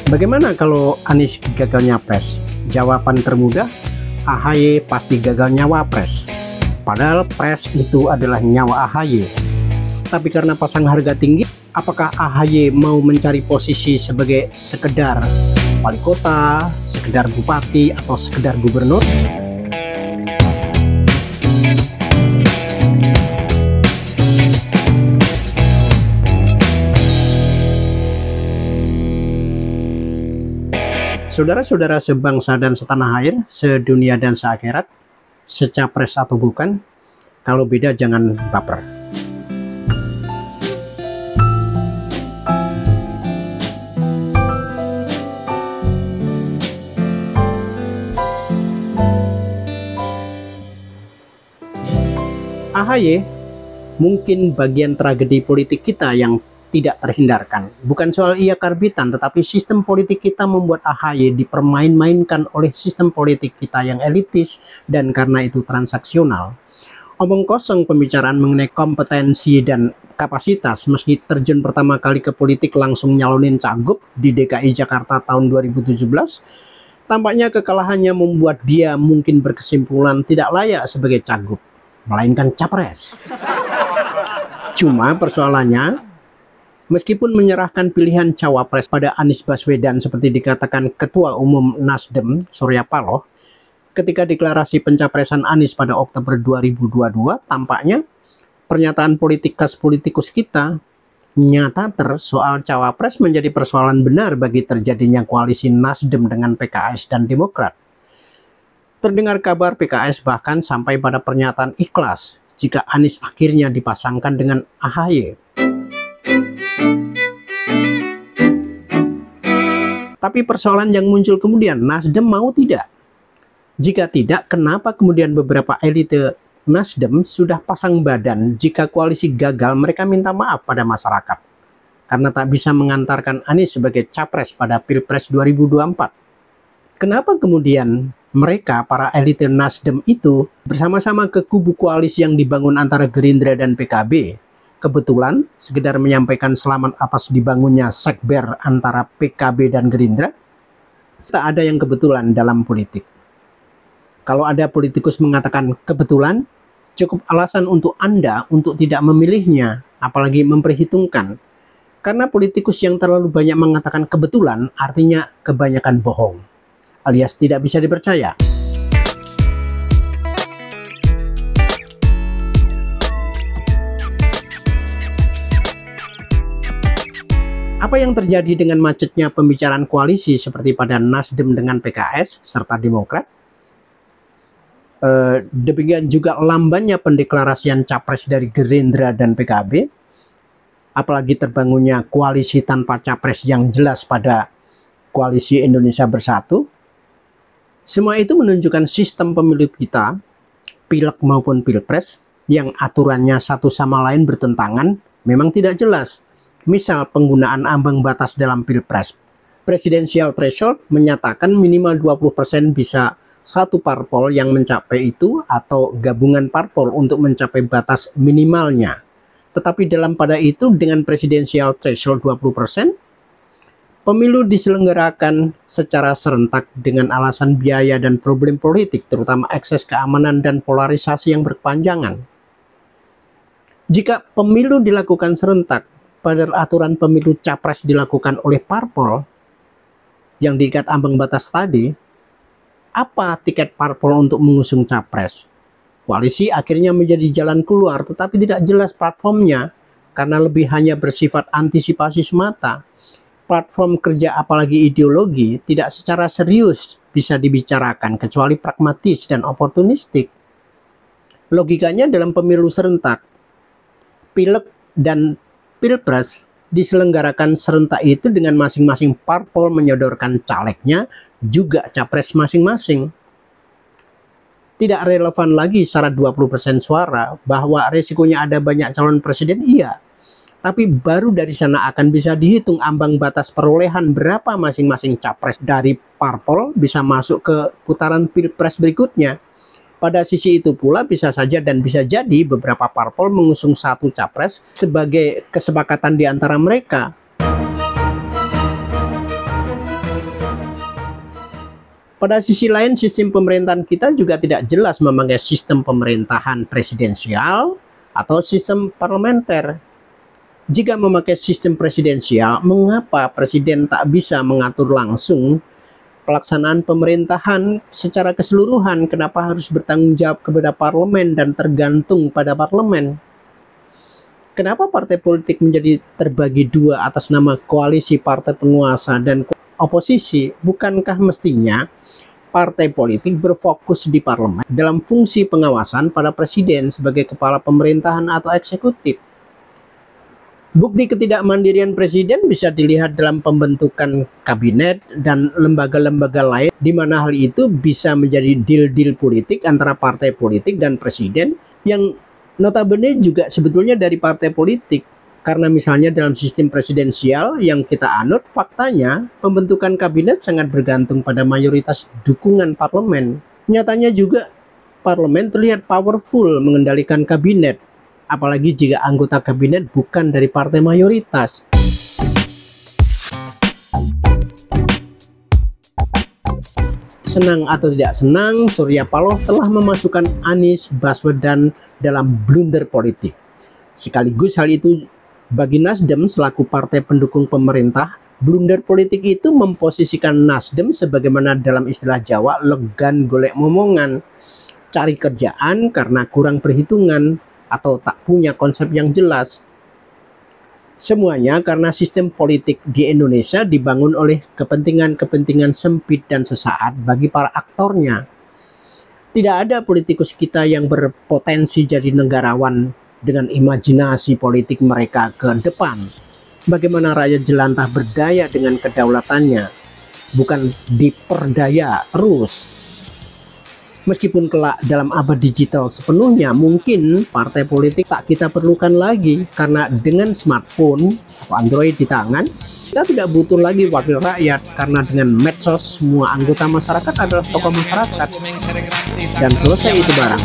Bagaimana kalau Anies gagal nyapres? Jawaban termudah, AHY pasti gagal nyawapres. Padahal pres itu adalah nyawa AHY. Tapi karena pasang harga tinggi, apakah AHY mau mencari posisi sebagai sekedar wali kota, sekedar bupati, atau sekedar gubernur? Saudara-saudara sebangsa dan setanah air, sedunia dan seakhirat, secapres atau bukan, kalau beda jangan baper. AHY mungkin bagian tragedi politik kita yang tidak terhindarkan. Bukan soal ia karbitan, tetapi sistem politik kita membuat AHY dipermain-mainkan oleh sistem politik kita yang elitis dan karena itu transaksional. Omong kosong pembicaraan mengenai kompetensi dan kapasitas meski terjun pertama kali ke politik langsung nyalonin cagup di DKI Jakarta tahun 2017, tampaknya kekalahannya membuat dia mungkin berkesimpulan tidak layak sebagai cagup, melainkan capres. Cuma persoalannya, meskipun menyerahkan pilihan cawapres pada Anies Baswedan seperti dikatakan Ketua Umum Nasdem Surya Paloh, ketika deklarasi pencapresan Anies pada Oktober 2022, tampaknya pernyataan politik khas politikus kita nyata soal cawapres menjadi persoalan benar bagi terjadinya koalisi Nasdem dengan PKS dan Demokrat. Terdengar kabar PKS bahkan sampai pada pernyataan ikhlas jika Anies akhirnya dipasangkan dengan AHY. Tapi persoalan yang muncul kemudian, Nasdem mau tidak? Jika tidak, kenapa kemudian beberapa elite Nasdem sudah pasang badan jika koalisi gagal mereka minta maaf pada masyarakat karena tak bisa mengantarkan Anies sebagai capres pada Pilpres 2024? Kenapa kemudian mereka, para elite Nasdem itu, bersama-sama ke kubu koalisi yang dibangun antara Gerindra dan PKB? Kebetulan, sekedar menyampaikan selamat atas dibangunnya sekber antara PKB dan Gerindra. Tak ada yang kebetulan dalam politik. Kalau ada politikus mengatakan kebetulan, cukup alasan untuk Anda untuk tidak memilihnya, apalagi memperhitungkan. Karena politikus yang terlalu banyak mengatakan kebetulan artinya kebanyakan bohong, alias tidak bisa dipercaya. Apa yang terjadi dengan macetnya pembicaraan koalisi seperti pada Nasdem dengan PKS serta Demokrat? Demikian juga lambannya pendeklarasian capres dari Gerindra dan PKB, apalagi terbangunnya koalisi tanpa capres yang jelas pada koalisi Indonesia Bersatu. Semua itu menunjukkan sistem pemilu kita, pileg maupun pilpres, yang aturannya satu sama lain bertentangan, memang tidak jelas. Misal penggunaan ambang batas dalam pilpres. Presidensial threshold menyatakan minimal 20% bisa satu parpol yang mencapai itu atau gabungan parpol untuk mencapai batas minimalnya. Tetapi dalam pada itu dengan presidensial threshold 20%, pemilu diselenggarakan secara serentak dengan alasan biaya dan problem politik, terutama akses keamanan dan polarisasi yang berkepanjangan. Jika pemilu dilakukan serentak, pada aturan pemilu capres dilakukan oleh parpol yang diikat ambang batas tadi, apa tiket parpol untuk mengusung capres? Koalisi akhirnya menjadi jalan keluar, tetapi tidak jelas platformnya karena lebih hanya bersifat antisipasi semata. Platform kerja apalagi ideologi tidak secara serius bisa dibicarakan kecuali pragmatis dan oportunistik. Logikanya dalam pemilu serentak, pileg dan Pilpres diselenggarakan serentak itu dengan masing-masing parpol menyodorkan calegnya juga capres masing-masing. Tidak relevan lagi syarat 20% suara bahwa resikonya ada banyak calon presiden, iya. Tapi baru dari sana akan bisa dihitung ambang batas perolehan berapa masing-masing capres dari parpol bisa masuk ke putaran Pilpres berikutnya. Pada sisi itu pula bisa saja dan bisa jadi beberapa parpol mengusung satu capres sebagai kesepakatan di antara mereka. Pada sisi lain, sistem pemerintahan kita juga tidak jelas memakai sistem pemerintahan presidensial atau sistem parlementer. Jika memakai sistem presidensial, mengapa presiden tak bisa mengatur langsung pelaksanaan pemerintahan secara keseluruhan? Kenapa harus bertanggung jawab kepada parlemen dan tergantung pada parlemen? Kenapa partai politik menjadi terbagi dua atas nama koalisi partai penguasa dan oposisi? Bukankah mestinya partai politik berfokus di parlemen dalam fungsi pengawasan pada presiden sebagai kepala pemerintahan atau eksekutif? Bukti ketidakmandirian presiden bisa dilihat dalam pembentukan kabinet dan lembaga-lembaga lain, di mana hal itu bisa menjadi deal-deal politik antara partai politik dan presiden yang notabene juga sebetulnya dari partai politik. Karena misalnya dalam sistem presidensial yang kita anut, faktanya pembentukan kabinet sangat bergantung pada mayoritas dukungan parlemen. Nyatanya juga parlemen terlihat powerful mengendalikan kabinet, apalagi jika anggota kabinet bukan dari partai mayoritas. Senang atau tidak senang, Surya Paloh telah memasukkan Anies Baswedan dalam blunder politik. Sekaligus hal itu bagi Nasdem selaku partai pendukung pemerintah. Blunder politik itu memposisikan Nasdem sebagaimana dalam istilah Jawa, legan golek momongan, cari kerjaan karena kurang perhitungan atau tak punya konsep yang jelas. Semuanya karena sistem politik di Indonesia dibangun oleh kepentingan-kepentingan sempit dan sesaat bagi para aktornya. Tidak ada politikus kita yang berpotensi jadi negarawan dengan imajinasi politik mereka ke depan. Bagaimana rakyat jelantah berdaya dengan kedaulatannya, bukan diperdaya terus. Meskipun kelak dalam abad digital sepenuhnya, mungkin partai politik tak kita perlukan lagi, karena dengan smartphone atau Android di tangan, kita tidak butuh lagi wakil rakyat, karena dengan medsos semua anggota masyarakat adalah tokoh masyarakat. Dan selesai itu barang.